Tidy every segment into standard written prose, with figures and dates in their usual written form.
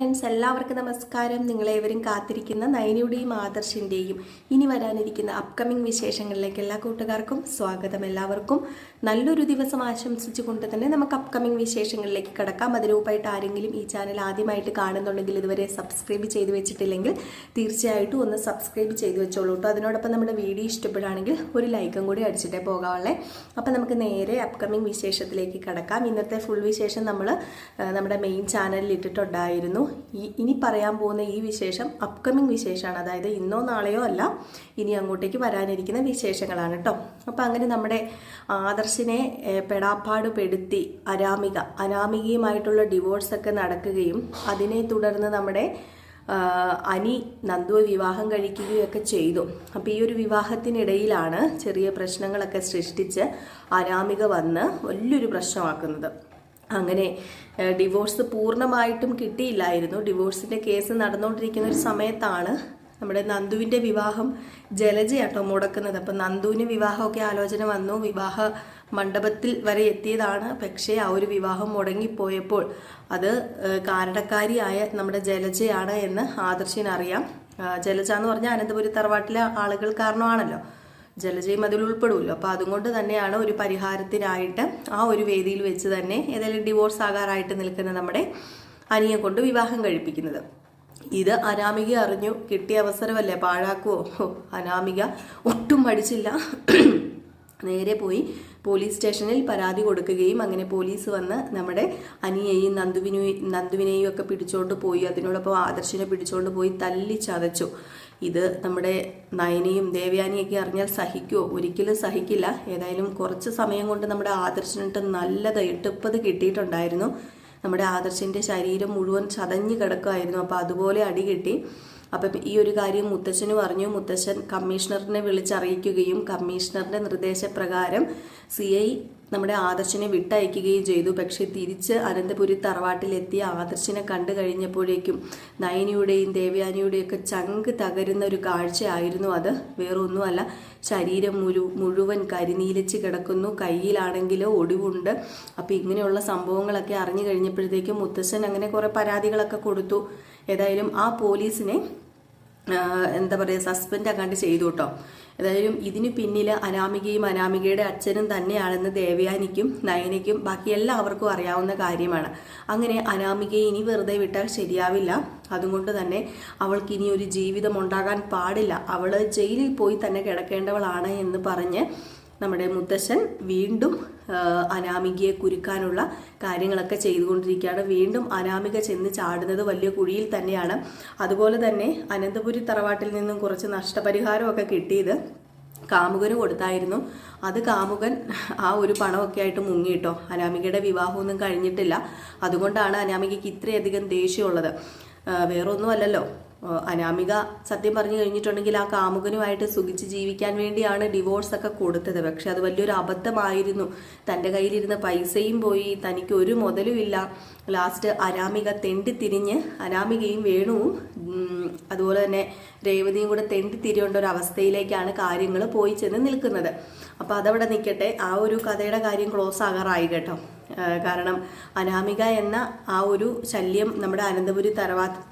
Friends, എല്ലാവർക്കും നമസ്കാരം. നിങ്ങളേവരും കാത്തിരിക്കുന്ന നയനിയുടെയും ആദർശിൻ്റെയും ഇനി വരാനിരിക്കുന്ന അപ്കമിങ് വിശേഷങ്ങളിലേക്ക് എല്ലാ കൂട്ടുകാർക്കും സ്വാഗതം. എല്ലാവർക്കും നല്ലൊരു ദിവസം ആശംസിച്ചുകൊണ്ട് തന്നെ നമുക്ക് അപ്കമിങ് വിശേഷങ്ങളിലേക്ക് കിടക്കാം. അതിനുമുമ്പായിട്ട് ആരെങ്കിലും ഈ ചാനൽ ആദ്യമായിട്ട് കാണുന്നുണ്ടെങ്കിൽ ഇതുവരെ സബ്സ്ക്രൈബ് ചെയ്ത് വെച്ചിട്ടില്ലെങ്കിൽ തീർച്ചയായിട്ടും ഒന്ന് സബ്സ്ക്രൈബ് ചെയ്ത് വെച്ചോളൂ കേട്ടോ. അതിനോടൊപ്പം നമ്മുടെ വീഡിയോ ഇഷ്ടപ്പെടുകയാണെങ്കിൽ ഒരു ലൈക്കും കൂടി അടിച്ചിട്ടേ പോകാവുള്ളേ. അപ്പം നമുക്ക് നേരെ അപ്കമിങ് വിശേഷത്തിലേക്ക് കിടക്കാം. ഇന്നത്തെ ഫുൾ വിശേഷം നമ്മൾ നമ്മുടെ മെയിൻ ചാനലിൽ ഇട്ടിട്ടുണ്ടായിരുന്നു. ഇനി പറയാൻ പോകുന്ന ഈ വിശേഷം അപ്കമിങ് വിശേഷമാണ്, അതായത് ഇന്നോ നാളെയോ അല്ല, ഇനി അങ്ങോട്ടേക്ക് വരാനിരിക്കുന്ന വിശേഷങ്ങളാണ് കേട്ടോ. അപ്പം അങ്ങനെ നമ്മുടെ ആദർശിനെ പെടാപ്പാട് പെടുത്തി അനാമികയുമായിട്ടുള്ള ഡിവോഴ്സൊക്കെ നടക്കുകയും അതിനെ തുടർന്ന് നമ്മുടെ അനി നന്ദുവെ വിവാഹം കഴിക്കുകയൊക്കെ ചെയ്തു. അപ്പോൾ ഈ ഒരു വിവാഹത്തിനിടയിലാണ് ചെറിയ പ്രശ്നങ്ങളൊക്കെ സൃഷ്ടിച്ച് അനാമിക വന്ന് വലിയൊരു പ്രശ്നമാക്കുന്നത്. അങ്ങനെ ഡിവോഴ്സ് പൂർണ്ണമായിട്ടും കിട്ടിയില്ലായിരുന്നു. ഡിവോഴ്സിൻ്റെ കേസ് നടന്നുകൊണ്ടിരിക്കുന്ന ഒരു സമയത്താണ് നമ്മുടെ നന്ദുവിൻ്റെ വിവാഹം ജലജയാട്ടോ മുടക്കുന്നത്. അപ്പം നന്ദുവിന് വിവാഹമൊക്കെ ആലോചന വന്നു, വിവാഹ മണ്ഡപത്തിൽ വരെ എത്തിയതാണ്. പക്ഷേ ആ ഒരു വിവാഹം മുടങ്ങിപ്പോയപ്പോൾ അത് കാരണക്കാരിയായ നമ്മുടെ ജലജയാണ് എന്ന് ആദർശിനറിയാം. ജലജ എന്ന് പറഞ്ഞാൽ അനന്തപുരി തറവാട്ടിലെ ആളുകൾ കാരണമാണല്ലോ, ജലജയും അതിൽ ഉൾപ്പെടുമല്ലോ. അപ്പോൾ അതുകൊണ്ട് തന്നെയാണ് ഒരു പരിഹാരത്തിനായിട്ട് ആ ഒരു വേദിയിൽ വെച്ച് തന്നെ ഏതായാലും ഡിവോഴ്സ് ആകാറായിട്ട് നിൽക്കുന്ന നമ്മുടെ അനിയെ കൊണ്ട് വിവാഹം കഴിപ്പിക്കുന്നത്. ഇത് അനാമിക അറിഞ്ഞു. കിട്ടിയ അവസരമല്ലേ പാഴാക്കുവോ? അനാമിക ഒട്ടും മടിച്ചില്ല, നേരെ പോയി പോലീസ് സ്റ്റേഷനിൽ പരാതി കൊടുക്കുകയും അങ്ങനെ പോലീസ് വന്ന് നമ്മുടെ അനിയെയും നന്ദുവിനെയും ഒക്കെ പിടിച്ചോണ്ട് പോയി. അതിനോടൊപ്പം ആദർശിനെ പിടിച്ചോണ്ട് പോയി തല്ലി ചതച്ചു. ഇത് നമ്മുടെ നയനയും ദേവയാനിയൊക്കെ അറിഞ്ഞാൽ സഹിക്കുമോ? ഒരിക്കലും സഹിക്കില്ല. ഏതായാലും കുറച്ച് സമയം കൊണ്ട് നമ്മുടെ ആദർശിനിട്ട് നല്ലത് 8-10 കിട്ടിയിട്ടുണ്ടായിരുന്നു. നമ്മുടെ ആദർശിൻ്റെ ശരീരം മുഴുവൻ ചതഞ്ഞ് കിടക്കുമായിരുന്നു. അപ്പോൾ അതുപോലെ അടി കിട്ടി. അപ്പം ഈ ഒരു കാര്യം മുത്തശ്ശന് പറഞ്ഞു. മുത്തശ്ശൻ കമ്മീഷണറിനെ വിളിച്ചറിയിക്കുകയും കമ്മീഷണറുടെ നിർദ്ദേശപ്രകാരം CI നമ്മുടെ ആദർശിനെ വിട്ടയക്കുകയും ചെയ്തു. പക്ഷേ തിരിച്ച് അനന്തപുരി തറവാട്ടിലെത്തിയ ആദർശിനെ കണ്ടു കഴിഞ്ഞപ്പോഴേക്കും നയനിയുടെയും ദേവയാനിയുടെയൊക്കെ ചങ്ക് തകരുന്ന ഒരു കാഴ്ചയായിരുന്നു അത്. വേറൊന്നുമല്ല, ശരീരം മുഴുവൻ കരിനീലിച്ച് കിടക്കുന്നു, കയ്യിലാണെങ്കിലോ ഒടിവുണ്ട്. അപ്പോൾ ഇങ്ങനെയുള്ള സംഭവങ്ങളൊക്കെ അറിഞ്ഞു കഴിഞ്ഞപ്പോഴത്തേക്കും മുത്തശ്ശൻ അങ്ങനെ കുറേ പരാതികളൊക്കെ കൊടുത്തു. ഏതായാലും ആ പോലീസിനെ എന്താ പറയുക, സസ്പെൻഡ് ആക്കാണ്ട് ചെയ്തു കേട്ടോ. ഏതായാലും ഇതിന് പിന്നിൽ അനാമികയും അനാമികയുടെ അച്ഛനും തന്നെയാണെന്ന് ദേവയാനിക്കും നയനയ്ക്കും ബാക്കി എല്ലാവർക്കും അറിയാവുന്ന കാര്യമാണ്. അങ്ങനെ അനാമികയെ ഇനി വെറുതെ വിട്ടാൽ ശരിയാവില്ല. അതുകൊണ്ട് തന്നെ അവൾക്ക് ഇനി ഒരു ജീവിതം ഉണ്ടാകാൻ പാടില്ല, അവൾ ജയിലിൽ പോയി തന്നെ കിടക്കേണ്ടവളാണ് എന്ന് പറഞ്ഞ് നമ്മുടെ മുത്തശ്ശൻ വീണ്ടും അനാമികയെ കുരുക്കാനുള്ള കാര്യങ്ങളൊക്കെ ചെയ്തുകൊണ്ടിരിക്കുകയാണ്. വീണ്ടും അനാമിക ചെന്ന് ചാടുന്നത് വലിയ കുഴിയിൽ തന്നെയാണ്. അതുപോലെ തന്നെ അനന്തപുരി തറവാട്ടിൽ നിന്നും കുറച്ച് നഷ്ടപരിഹാരമൊക്കെ കിട്ടിയത് കാമുകന് കൊടുത്തായിരുന്നു. അത് കാമുകൻ ആ ഒരു പണമൊക്കെ ആയിട്ട് മുങ്ങിയിട്ടോ. അനാമികയുടെ വിവാഹമൊന്നും കഴിഞ്ഞിട്ടില്ല. അതുകൊണ്ടാണ് അനാമികയ്ക്ക് ഇത്രയധികം ദേഷ്യമുള്ളത്. വേറൊന്നുമല്ലല്ലോ, അനാമിക സത്യം പറഞ്ഞു കഴിഞ്ഞിട്ടുണ്ടെങ്കിൽ ആ കാമുകനുമായിട്ട് സുഖിച്ച് ജീവിക്കാൻ വേണ്ടിയാണ് ഡിവോഴ്സൊക്കെ കൊടുത്തത്. പക്ഷെ അത് വലിയൊരു അബദ്ധമായിരുന്നു. തൻ്റെ കയ്യിലിരുന്ന പൈസയും പോയി, തനിക്ക് ഒരു മുതലുമില്ല. ലാസ്റ്റ് അനാമിക തെണ്ടിത്തിരിഞ്ഞ്, അനാമികയും വേണുവും അതുപോലെ തന്നെ രേവതിയും കൂടെ തെണ്ടിത്തിരിയേണ്ട ഒരു അവസ്ഥയിലേക്കാണ് കാര്യങ്ങൾ പോയി ചെന്ന് നിൽക്കുന്നത്. അപ്പോൾ അതവിടെ നിൽക്കട്ടെ. ആ ഒരു കഥയുടെ കാര്യം ക്ലോസ് ആകാറായി കേട്ടോ. കാരണം അനാമിക എന്ന ആ ഒരു ശല്യം നമ്മുടെ അനന്തപുരി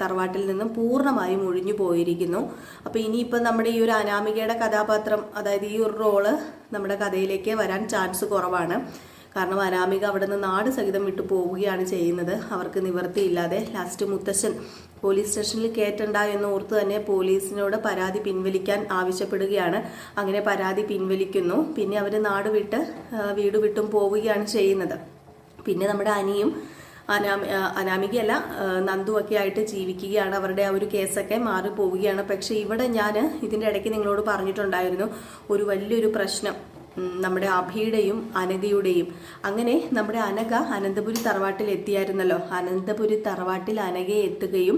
തറവാട്ടിൽ നിന്നും പൂർണ്ണമായും ഒഴിഞ്ഞു പോയിരിക്കുന്നു. അപ്പോൾ ഇനിയിപ്പോൾ നമ്മുടെ ഈ ഒരു അനാമികയുടെ കഥാപാത്രം, അതായത് ഈ ഒരു റോള് നമ്മുടെ കഥയിലേക്ക് വരാൻ ചാൻസ് കുറവാണ്. കാരണം അനാമിക അവിടെ നിന്ന് നാട് സഹിതം വിട്ടു പോവുകയാണ് ചെയ്യുന്നത്. അവർക്ക് നിവൃത്തിയില്ലാതെ ലാസ്റ്റ് മുത്തശ്ശൻ പോലീസ് സ്റ്റേഷനിൽ കയറ്റണ്ട എന്ന് ഓർത്ത് തന്നെ പോലീസിനോട് പരാതി പിൻവലിക്കാൻ ആവശ്യപ്പെടുകയാണ്. അങ്ങനെ പരാതി പിൻവലിക്കുന്നു. പിന്നെ അവർ നാട് വിട്ട് വീട് വിട്ടും പോവുകയാണ് ചെയ്യുന്നത്. പിന്നെ നമ്മുടെ അനിയും അനാമികയല്ല നന്ദുവൊക്കെ ആയിട്ട് ജീവിക്കുകയാണ്. അവരുടെ ആ ഒരു കേസൊക്കെ മാറിപ്പോവുകയാണ്. പക്ഷേ ഇവിടെ ഞാൻ ഇതിൻ്റെ ഇടയ്ക്ക് നിങ്ങളോട് പറഞ്ഞിട്ടുണ്ടായിരുന്നു ഒരു വലിയൊരു പ്രശ്നം നമ്മുടെ അഭിയുടെയും അനഘയുടെയും. അങ്ങനെ നമ്മുടെ അനഘ അനന്തപുരി തറവാട്ടിൽ എത്തിയായിരുന്നല്ലോ. അനന്തപുരി തറവാട്ടിൽ അനഘയെ എത്തുകയും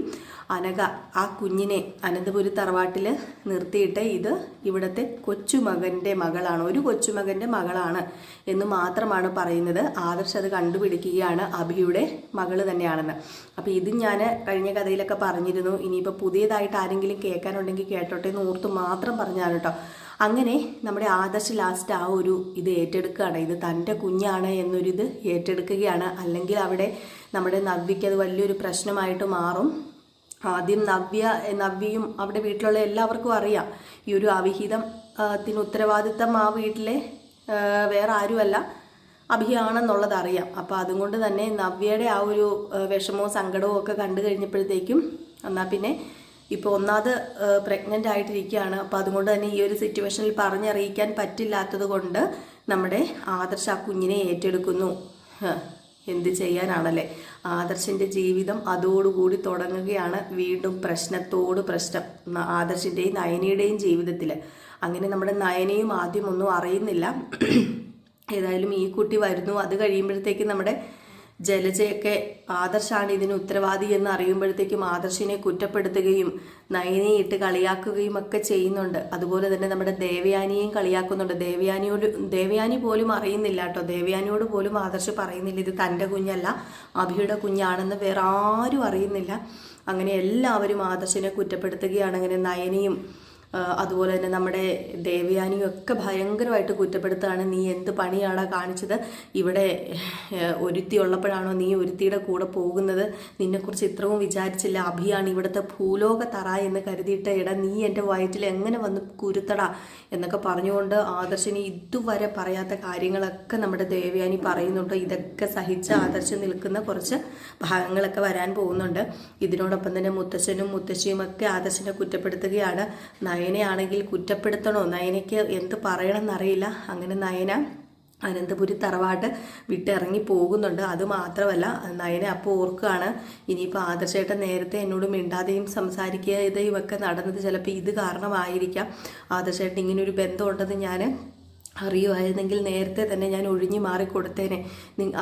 അനഘ ആ കുഞ്ഞിനെ അനന്തപുരി തറവാട്ടിൽ നിർത്തിയിട്ട് ഇത് ഇവിടുത്തെ കൊച്ചുമകൻ്റെ മകളാണ്, ഒരു കൊച്ചുമകൻ്റെ മകളാണ് എന്ന് മാത്രമാണ് പറയുന്നത്. ആദർശ് അത് കണ്ടുപിടിക്കുകയാണ് അഭിയുടെ മകള് തന്നെയാണെന്ന്. അപ്പോൾ ഇത് ഞാൻ കഴിഞ്ഞ കഥയിലൊക്കെ പറഞ്ഞിരുന്നു. ഇനിയിപ്പോൾ പുതിയതായിട്ട് ആരെങ്കിലും കേൾക്കാനുണ്ടെങ്കിൽ കേട്ടോട്ടെ എന്ന് ഓർത്ത് മാത്രം പറഞ്ഞാണ് കേട്ടോ. അങ്ങനെ നമ്മുടെ ആദർശ് ലാസ്റ്റ് ആ ഒരു ഇത് ഏറ്റെടുക്കുകയാണ്. ഇത് തൻ്റെ കുഞ്ഞാണ് എന്നൊരിത് ഏറ്റെടുക്കുകയാണ്. അല്ലെങ്കിൽ അവിടെ നമ്മുടെ നവ്യയ്ക്ക് അത് വലിയൊരു പ്രശ്നമായിട്ട് മാറും. ആദ്യം നവ്യയും അവിടെ വീട്ടിലുള്ള എല്ലാവർക്കും അറിയാം ഈ ഒരു അവിഹിതത്തിന് ഉത്തരവാദിത്തം ആ വീട്ടിലെ വേറെ ആരുമല്ല അഭിയാണെന്നുള്ളത് അറിയാം. അപ്പോൾ അതുകൊണ്ട് തന്നെ നവ്യയുടെ ആ ഒരു വിഷമവും സങ്കടവും ഒക്കെ കണ്ടു കഴിഞ്ഞപ്പോഴത്തേക്കും എന്നാൽ പിന്നെ ഇപ്പോൾ ഒന്നാമത് പ്രഗ്നൻ്റ് ആയിട്ടിരിക്കുകയാണ്. അപ്പോൾ അതുകൊണ്ട് തന്നെ ഈ ഒരു സിറ്റുവേഷനിൽ പറഞ്ഞറിയിക്കാൻ പറ്റില്ലാത്തത് കൊണ്ട് നമ്മുടെ ആദർശ് ആ കുഞ്ഞിനെ ഏറ്റെടുക്കുന്നു. എന്ത് ചെയ്യാനാണല്ലേ, ആദർശിൻ്റെ ജീവിതം അതോടുകൂടി തുടങ്ങുകയാണ്. വീണ്ടും പ്രശ്നത്തോട് പ്രശ്നം ആദർശിൻ്റെയും നയനയുടെയും ജീവിതത്തിൽ. അങ്ങനെ നമ്മുടെ നയനയും ആദ്യം ഒന്നും അറിയുന്നില്ല. ഏതായാലും ഈ കുട്ടി വരുന്നു. അത് കഴിയുമ്പോഴത്തേക്കും നമ്മുടെ ജലജയൊക്കെ ആദർശാണ് ഇതിന് ഉത്തരവാദി എന്ന് അറിയുമ്പോഴത്തേക്കും ആദർശിനെ കുറ്റപ്പെടുത്തുകയും നയനയെ ഇട്ട് കളിയാക്കുകയും ഒക്കെ ചെയ്യുന്നുണ്ട്. അതുപോലെ തന്നെ നമ്മുടെ ദേവയാനിയെയും കളിയാക്കുന്നുണ്ട്. ദേവയാനി പോലും അറിയുന്നില്ല കേട്ടോ. ദേവയാനിയോട് പോലും ആദർശ് പറയുന്നില്ല ഇത് തൻ്റെ കുഞ്ഞല്ല അഭിയുടെ കുഞ്ഞാണെന്ന് വേറെ ആരും അറിയുന്നില്ല. അങ്ങനെ എല്ലാവരും ആദർശിനെ കുറ്റപ്പെടുത്തുകയാണ്. അങ്ങനെ നയനയും അതുപോലെ തന്നെ നമ്മുടെ ദേവയാനിയും ഒക്കെ ഭയങ്കരമായിട്ട് കുറ്റപ്പെടുത്തുകയാണ്. നീ എന്ത് പണിയാണ് കാണിച്ചത്? ഇവിടെ ഒരുത്തി ഉള്ളപ്പോഴാണോ നീ ഒരുത്തിയുടെ കൂടെ പോകുന്നത്? നിന്നെക്കുറിച്ച് ഇത്രയും വിചാരിച്ചില്ല. അഭിയാണ് ഇവിടുത്തെ ഭൂലോക തറ എന്ന് കരുതിയിട്ട് എടാ നീ എൻ്റെ വയറ്റിൽ എങ്ങനെ വന്ന് കുരുത്തടാ എന്നൊക്കെ പറഞ്ഞുകൊണ്ട് ആദർശിന് ഇതുവരെ പറയാത്ത കാര്യങ്ങളൊക്കെ നമ്മുടെ ദേവയാനി പറയുന്നുണ്ട്. ഇതൊക്കെ സഹിച്ച് ആദർശം നിൽക്കുന്ന കുറച്ച് ഭാഗങ്ങളൊക്കെ വരാൻ പോകുന്നുണ്ട്. ഇതിനോടൊപ്പം തന്നെ മുത്തശ്ശനും മുത്തശ്ശിയും ഒക്കെ ആദർശിനെ കുറ്റപ്പെടുത്തുകയാണ്. നയനയാണെങ്കിൽ കുറ്റപ്പെടുത്തണോ, നയനയ്ക്ക് എന്ത് പറയണമെന്നറിയില്ല. അങ്ങനെ നയന അനന്തപുരി തറവാട്ട് വിട്ടിറങ്ങി പോകുന്നുണ്ട്. അതുമാത്രമല്ല നയന അപ്പോൾ ഓർക്കുകയാണ് ഇനിയിപ്പോൾ ആദർശേട്ടൻ നേരത്തെ എന്നോട് മിണ്ടാതെയും സംസാരിക്കുകയും ഒക്കെ നടന്നത് ചിലപ്പോൾ ഇത് കാരണമായിരിക്കാം. ആദർശേട്ടൻ ഇങ്ങനൊരു ബന്ധമുണ്ടെന്ന് ഞാൻ അറിയുമായിരുന്നെങ്കിൽ നേരത്തെ തന്നെ ഞാൻ ഒഴിഞ്ഞു മാറിക്കൊടുത്തേനെ.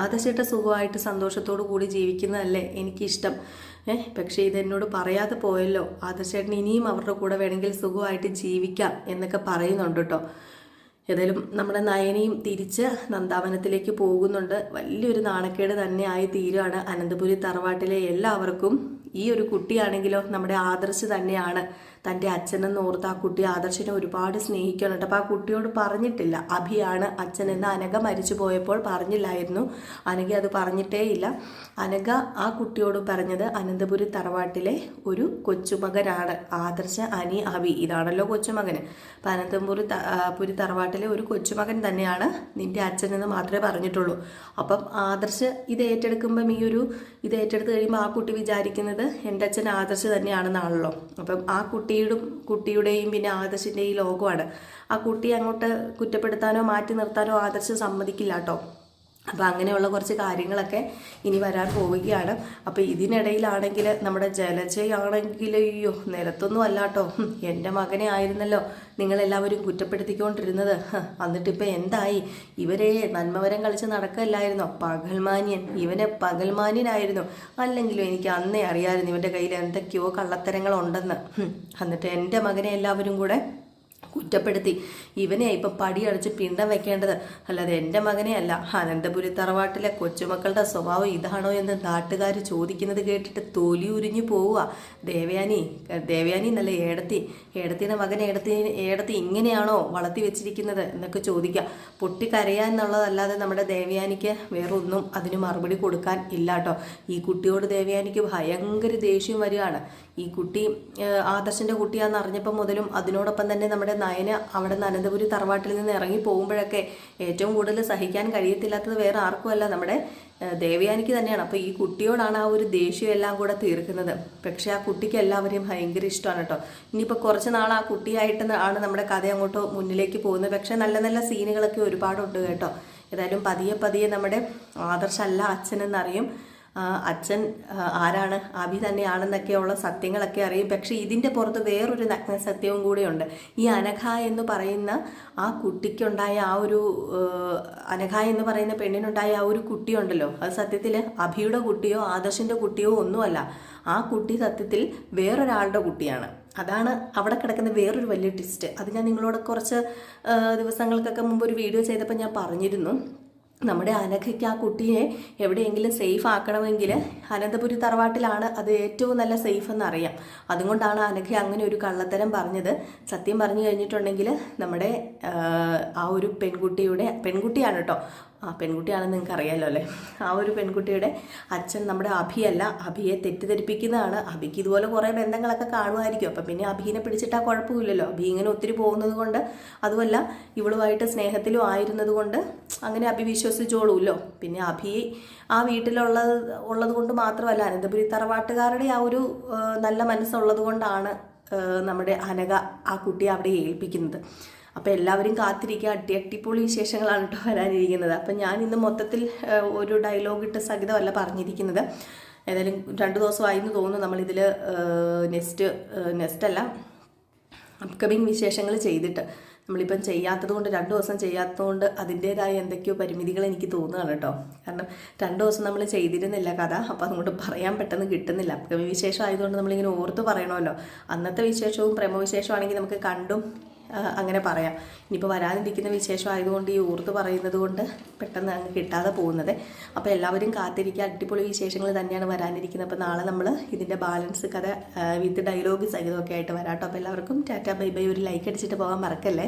ആദർശേട്ടൻ സുഖമായിട്ട് സന്തോഷത്തോടു കൂടി ജീവിക്കുന്നതല്ലേ എനിക്കിഷ്ടം. പക്ഷേ ഇതെന്നോട് പറയാതെ പോയല്ലോ. ആദർശേട്ടൻ ഇനിയും അവരുടെ കൂടെ വേണമെങ്കിൽ സുഖമായിട്ട് ജീവിക്കാം എന്നൊക്കെ പറയുന്നുണ്ട് കേട്ടോ. ഏതായാലും നമ്മുടെ നയനയും തിരിച്ച് നന്ദാവനത്തിലേക്ക് പോകുന്നുണ്ട്. വലിയൊരു നാണക്കേട് തന്നെയായി തീരുകയാണ് അനന്തപുരി തറവാട്ടിലെ എല്ലാവർക്കും. ഈ ഒരു കുട്ടിയാണെങ്കിലോ നമ്മുടെ ആദർശ് തന്നെയാണ് തൻ്റെ അച്ഛനെന്ന് ഓർത്ത് ആ കുട്ടി ആദർശിനെ ഒരുപാട് സ്നേഹിക്കുന്നുണ്ട്. അപ്പോൾ ആ കുട്ടിയോട് പറഞ്ഞിട്ടില്ല അഭിയാണ് അച്ഛനെന്ന്. അനഘ മരിച്ചു പോയപ്പോൾ പറഞ്ഞില്ലായിരുന്നു. അനഘ അത് പറഞ്ഞിട്ടേ ഇല്ല. അനഘ ആ കുട്ടിയോട് പറഞ്ഞത് അനന്തപുരി തറവാട്ടിലെ ഒരു കൊച്ചുമകനാണ് ആദർശ, അനി, അഭി. ഇതാണല്ലോ കൊച്ചുമകന്. അപ്പം അനന്തപുരി തറവാട്ടിലെ ഒരു കൊച്ചുമകൻ തന്നെയാണ് നിൻ്റെ അച്ഛനെന്ന് മാത്രമേ പറഞ്ഞിട്ടുള്ളൂ. അപ്പം ആദർശ് ഇത് ഏറ്റെടുക്കുമ്പം ഇത് ഏറ്റെടുത്ത് കഴിയുമ്പോൾ ആ കുട്ടി വിചാരിക്കുന്നത് എൻ്റെ അച്ഛൻ ആദർശ് തന്നെയാണെന്നാണല്ലോ. അപ്പം ആ കുട്ടിയുടെയും പിന്നെ ആദർശിൻ്റെയും ലോകമാണ്. ആ കുട്ടിയെ അങ്ങോട്ട് കുറ്റപ്പെടുത്താനോ മാറ്റി നിർത്താനോ ആദർശ് സമ്മതിക്കില്ല കേട്ടോ. അപ്പോൾ അങ്ങനെയുള്ള കുറച്ച് കാര്യങ്ങളൊക്കെ ഇനി വരാൻ പോവുകയാണ്. അപ്പോൾ ഇതിനിടയിലാണെങ്കിൽ നമ്മുടെ ജലജയാണെങ്കിൽ അയ്യോ നിലത്തൊന്നും അല്ല കേട്ടോ. എൻ്റെ മകനെ ആയിരുന്നല്ലോ നിങ്ങളെല്ലാവരും കുറ്റപ്പെടുത്തിക്കൊണ്ടിരുന്നത്. എന്നിട്ടിപ്പോൾ എന്തായി? ഇവരെ നന്മവരം കളിച്ച് നടക്കല്ലായിരുന്നോ പകൽമാന്യൻ? ഇവനെ പകൽമാന്യനായിരുന്നു. അല്ലെങ്കിലും എനിക്ക് അന്നേ അറിയാമായിരുന്നു ഇവൻ്റെ കയ്യിൽ എന്തൊക്കെയോ കള്ളത്തരങ്ങളുണ്ടെന്ന്. എന്നിട്ട് എൻ്റെ മകനെ എല്ലാവരും കൂടെ കുറ്റപ്പെടുത്തി. ഇവനെ ഇപ്പം പടിയടച്ച് പിണ്ടം വെക്കേണ്ടത്, അല്ലാതെ എൻ്റെ മകനെ അല്ല. അനന്തപുരി തറവാട്ടിലെ കൊച്ചുമക്കളുടെ സ്വഭാവം ഇതാണോ എന്ന് നാട്ടുകാർ ചോദിക്കുന്നത് കേട്ടിട്ട് തൊലി ഉരിഞ്ഞു പോവുക. ദേവയാനി എന്നല്ല ഏടത്തിയുടെ മകൻ ഏടത്തി ഇങ്ങനെയാണോ വളർത്തി വെച്ചിരിക്കുന്നത് എന്നൊക്കെ ചോദിക്കുക. പൊട്ടിക്കരയാ എന്നുള്ളതല്ലാതെ നമ്മുടെ ദേവയാനിക്ക് വേറൊന്നും അതിന് മറുപടി കൊടുക്കാൻ ഇല്ല കേട്ടോ. ഈ കുട്ടിയോട് ദേവയാനിക്ക് ഭയങ്കര ദേഷ്യം വരികയാണ്. ഈ കുട്ടി ആദർശിൻ്റെ കുട്ടിയാണെന്ന് അറിഞ്ഞപ്പോൾ മുതലും അതിനോടൊപ്പം തന്നെ നമ്മുടെ നയന അവിടെ നിന്ന് അനന്തപുരി തറവാട്ടിൽ നിന്ന് ഇറങ്ങി പോകുമ്പോഴൊക്കെ ഏറ്റവും കൂടുതൽ സഹിക്കാൻ കഴിയത്തില്ലാത്തത് വേറെ ആർക്കുമല്ല നമ്മുടെ ദേവയാനിക്ക് തന്നെയാണ്. അപ്പോൾ ഈ കുട്ടിയോടാണ് ആ ഒരു ദേഷ്യം എല്ലാം കൂടെ തീർക്കുന്നത്. പക്ഷേ ആ കുട്ടിക്ക് എല്ലാവരെയും ഭയങ്കര ഇഷ്ടമാണ് കേട്ടോ. ഇനിയിപ്പോൾ കുറച്ച് നാൾ ആ കുട്ടിയായിട്ട് ആണ് നമ്മുടെ കഥ അങ്ങോട്ട് മുന്നിലേക്ക് പോകുന്നത്. പക്ഷേ നല്ല നല്ല സീനുകളൊക്കെ ഒരുപാടുണ്ട് കേട്ടോ. ഏതായാലും പതിയെ നമ്മുടെ ആദർശല്ല അച്ഛനെന്നറിയും. അച്ഛൻ ആരാണ്, അഭി തന്നെയാണെന്നൊക്കെയുള്ള സത്യങ്ങളൊക്കെ അറിയും. പക്ഷേ ഇതിൻ്റെ പുറത്ത് വേറൊരു നഗ്ന സത്യവും കൂടെയുണ്ട്. ഈ അനഘ എന്ന് പറയുന്ന ആ കുട്ടിക്കുണ്ടായ ആ ഒരു അനഘ എന്ന് പറയുന്ന പെണ്ണിനുണ്ടായ ആ ഒരു കുട്ടിയുണ്ടല്ലോ, അത് സത്യത്തിൽ അഭിയുടെ കുട്ടിയോ ആദർശിൻ്റെ കുട്ടിയോ ഒന്നുമല്ല. ആ കുട്ടി സത്യത്തിൽ വേറൊരാളുടെ കുട്ടിയാണ്. അതാണ് അവിടെ കിടക്കുന്ന വേറൊരു വലിയ ട്വിസ്റ്റ്. അത് ഞാൻ നിങ്ങളോട് കുറച്ച് ദിവസങ്ങൾക്കൊക്കെ മുമ്പ് ഒരു വീഡിയോ ചെയ്തപ്പോൾ ഞാൻ പറഞ്ഞിരുന്നു. നമ്മുടെ അനഘയ്ക്ക് ആ കുട്ടിയെ എവിടെയെങ്കിലും സേഫ് ആക്കണമെങ്കിൽ അനന്തപുരി തറവാട്ടിലാണ് അത് ഏറ്റവും നല്ല സേഫ് എന്നറിയാം. അതുകൊണ്ടാണ് അനഘ അങ്ങനെ ഒരു കള്ളത്തരം പറഞ്ഞത്. സത്യം പറഞ്ഞു കഴിഞ്ഞിട്ടുണ്ടെങ്കിൽ നമ്മുടെ ആ ഒരു പെൺകുട്ടിയാണ് കേട്ടോ ആ പെൺകുട്ടിയാണെന്ന് നിങ്ങൾക്ക് അറിയാമല്ലോ അല്ലേ. ആ ഒരു പെൺകുട്ടിയുടെ അച്ഛൻ നമ്മുടെ അഭിയല്ല, അഭിയെ തെറ്റിദ്ധരിപ്പിക്കുന്നതാണ്. അഭിക്ക് ഇതുപോലെ കുറേ ബന്ധങ്ങളൊക്കെ കാണുമായിരിക്കും. അപ്പം പിന്നെ അഭിനെ പിടിച്ചിട്ടാൽ കുഴപ്പമില്ലല്ലോ. അഭി ഇങ്ങനെ ഒത്തിരി പോകുന്നത് കൊണ്ട്, അതുമല്ല ഇവളുമായിട്ട് സ്നേഹത്തിലും ആയിരുന്നത് കൊണ്ട് അങ്ങനെ അഭി വിശ്വസിച്ചോളൂല്ലോ. പിന്നെ അഭി ആ ഉള്ളത് കൊണ്ട് മാത്രമല്ല, അനന്തപുരി തറവാട്ടുകാരുടെ ആ ഒരു നല്ല മനസ്സുള്ളത് കൊണ്ടാണ് നമ്മുടെ അനഘ ആ കുട്ടിയെ അവിടെ ഏൽപ്പിക്കുന്നത്. അപ്പോൾ എല്ലാവരും കാത്തിരിക്കുക. അടിപൊളി വിശേഷങ്ങളാണ് കേട്ടോ വരാനിരിക്കുന്നത്. അപ്പം ഞാൻ ഇന്ന് മൊത്തത്തിൽ ഒരു ഡയലോഗ് ഇട്ട് സഹിതമല്ല പറഞ്ഞിരിക്കുന്നത്. ഏതായാലും 2 ദിവസമായിരുന്നു തോന്നുന്നു നമ്മളിതിൽ നെക്സ്റ്റ് അല്ല അപ്കമിങ് വിശേഷങ്ങൾ ചെയ്തിട്ട്. നമ്മളിപ്പം ചെയ്യാത്തത് കൊണ്ട് 2 ദിവസം ചെയ്യാത്തത് കൊണ്ട് അതിൻ്റേതായ എന്തൊക്കെയോ പരിമിതികൾ എനിക്ക് തോന്നുകയാണ് കേട്ടോ. കാരണം 2 ദിവസം നമ്മൾ ചെയ്തിരുന്നില്ല കഥ. അപ്പോൾ അതുകൊണ്ട് പറയാൻ പെട്ടെന്ന് കിട്ടുന്നില്ല. അപ്കമിങ് വിശേഷം ആയതുകൊണ്ട് നമ്മളിങ്ങനെ ഓർത്ത് പറയണമല്ലോ. അന്നത്തെ വിശേഷവും പ്രേമവിശേഷമാണെങ്കിൽ നമുക്ക് കണ്ടും അങ്ങനെ പറയാം. ഇനിയിപ്പോൾ വരാനിരിക്കുന്ന വിശേഷം ആയതുകൊണ്ട് ഈ ഓർത്ത് പറയുന്നത് കൊണ്ട് പെട്ടെന്ന് അങ്ങ് കിട്ടാതെ പോകുന്നത്. അപ്പോൾ എല്ലാവരും കാത്തിരിക്കുക. അടിപൊളി വിശേഷങ്ങൾ തന്നെയാണ് വരാനിരിക്കുന്നത്. അപ്പോൾ നാളെ നമ്മൾ ഇതിൻ്റെ ബാലൻസ് കഥ വിത്ത് ഡയലോഗ് സഹിതമൊക്കെ ആയിട്ട് വരാം കേട്ടോ. അപ്പോൾ എല്ലാവർക്കും ടാറ്റ ബൈ ബൈ. ഒരു ലൈക്ക് അടിച്ചിട്ട് പോകാൻ മറക്കല്ലേ.